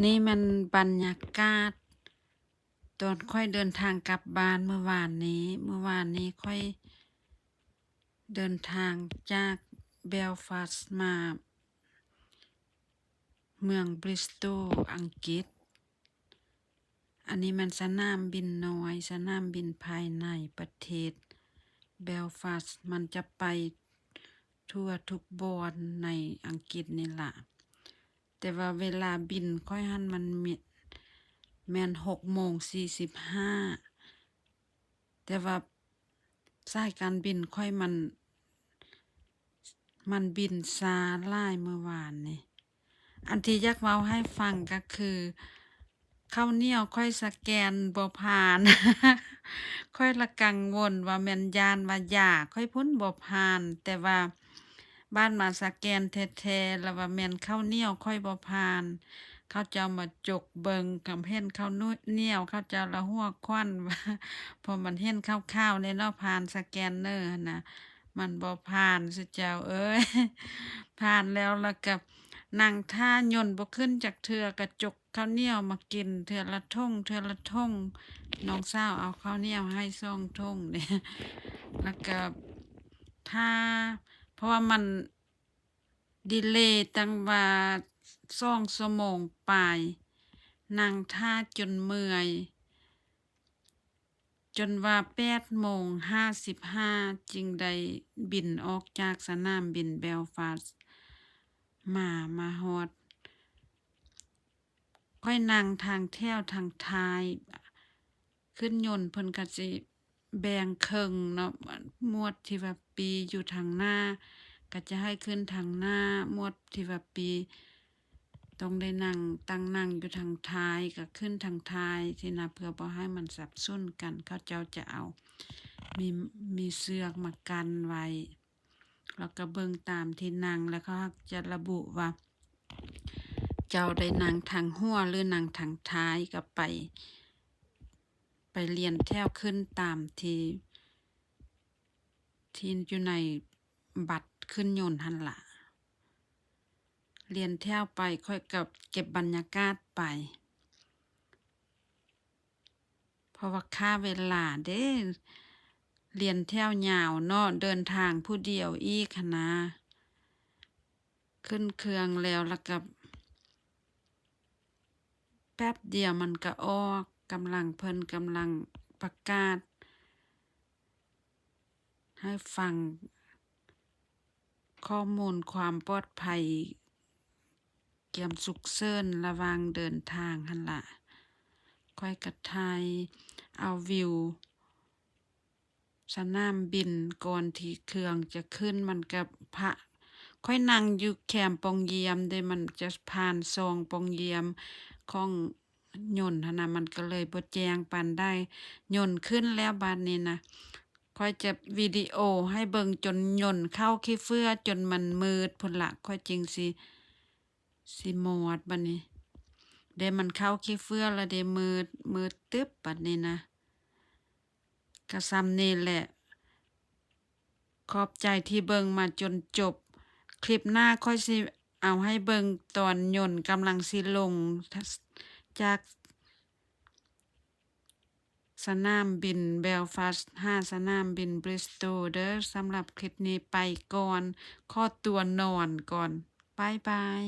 นี่มันบรรยากาศตอนค่อยเดินทางกลับบ้านเมื่อวานนี้ค่อยเดินทางจากเบลฟาสต์มาเมืองบริสตอลอังกฤษอันนี้มันสนามบินน้อยสนามบินภายในประเทศเบลฟาสต์มันจะไปทั่วทุกบอนในอังกฤษนี่ล่ะแต่ว่าเวลาบินค่อยหันมันแม่น6:45แต่ว่าสายการบินค่อยมันบินช้าหลายเมื่อวานนี่อันที่อยากเว้าให้ฟังก็คือข้าวเหนียวค่อยสแกนบ่ผ่าน ค่อยละกังวลว่าแม่นย้านว่ายาค่อยพ้นบ่ผ่านแต่ว่าบ้านมาสแกนแท้ๆแล้วว่าแม่นข้าวเหนียวค่อยบ่ผ่านเขาเจ้ามาจกเบิงกำเห็นข้าวเหนียวเขาเจ้าละหัวควันว่าพอมันเห็นคร่าวๆในเนาะผ่านสแกนเนอร์หั่นน่ะมันบ่ผ่านซุเจ้าเอ้ย ผ่านแล้วก็นั่งท่าย่นบ่ขึ้นจากเทื่อกระจกข้าวเหนียวมากินเทื่อละท่งน้องสาวเอาข้าวเหนียวให้2ท่งเนี่ย แล้วก็ท่าเพราะว่ามันดีเลย์ตั้งว่า2ชั่วโมงปลายนั่งท่าจนเมื่อยจนว่า8:55จึงได้บินออกจากสนามบินเบลฟาสต์มาฮอดค่อยนั่งทางแถวทางท้ายขึ้นยนต์เพิ่นก็สิแบ่งครึ่งเนาะหมวดที่ว่าปีอยู่ทางหน้าก็จะให้ขึ้นทางหน้าหมวดที่ว่าปีต้องได้นั่งอยู่ทางท้ายก็ขึ้นทางท้ายที่นะเพื่อบ่ให้มันสับสนกันเขาเจ้าจะเอามีเสือกมากันไว้แล้วก็เบิ่งตามที่นั่งแล้วเขาจะระบุว่าเจ้าได้นั่งทางหัวหรือนั่งทางท้ายก็ไปเรียนแถวขึ้นตามที่อยู่ในบัตรขึ้นยนต์หั่นล่ะเรียนแถวไปค่อยกับเก็บบรรยากาศไปเพราะว่าค่าเวลาเด้เรียนแถวยาวเนาะเดินทางผู้เดียวอีกหั้นนะขึ้นเครื่องแล้วก็แป๊บเดียวมันก็ออกกำลังประกาศให้ฟังข้อมูลความปลอดภัยเกี่ยมสุกเสริญระหว่างเดินทางหั่นล่ะค่อยก็ถ่ายเอาวิวสนามบินก่อนที่เครื่องจะขึ้นมันก็ค่อยนั่งอยู่แคมป์ปองเยี่ยมได้มันจะผ่านซองปองเยี่ยมของยนต์หั่นน่ะมันก็เลยบ่แจ้งปานใดยนต์ขึ้นแล้วบัดนี้นะค่อยจะวิดีโอให้เบิ่งจนยนต์เข้าขี้เฟือจนมันมืดพุ่นล่ะค่อยจึงสิหมดบัดนี้ได้มันเข้าขี้เฟือแล้วได้มืดตึ๊บบัดนี้นะก็ส่ำนี้แหละขอบใจที่เบิ่งมาจนจบคลิปหน้าค่อยสิเอาให้เบิ่งตอนยนต์กำลังสิลงจากสนามบินเบลฟาสต์หาสนามบินบริสตอลเด้อสำหรับคลิปนี้ไปก่อนขอตัวนอนก่อนบ๊ายบาย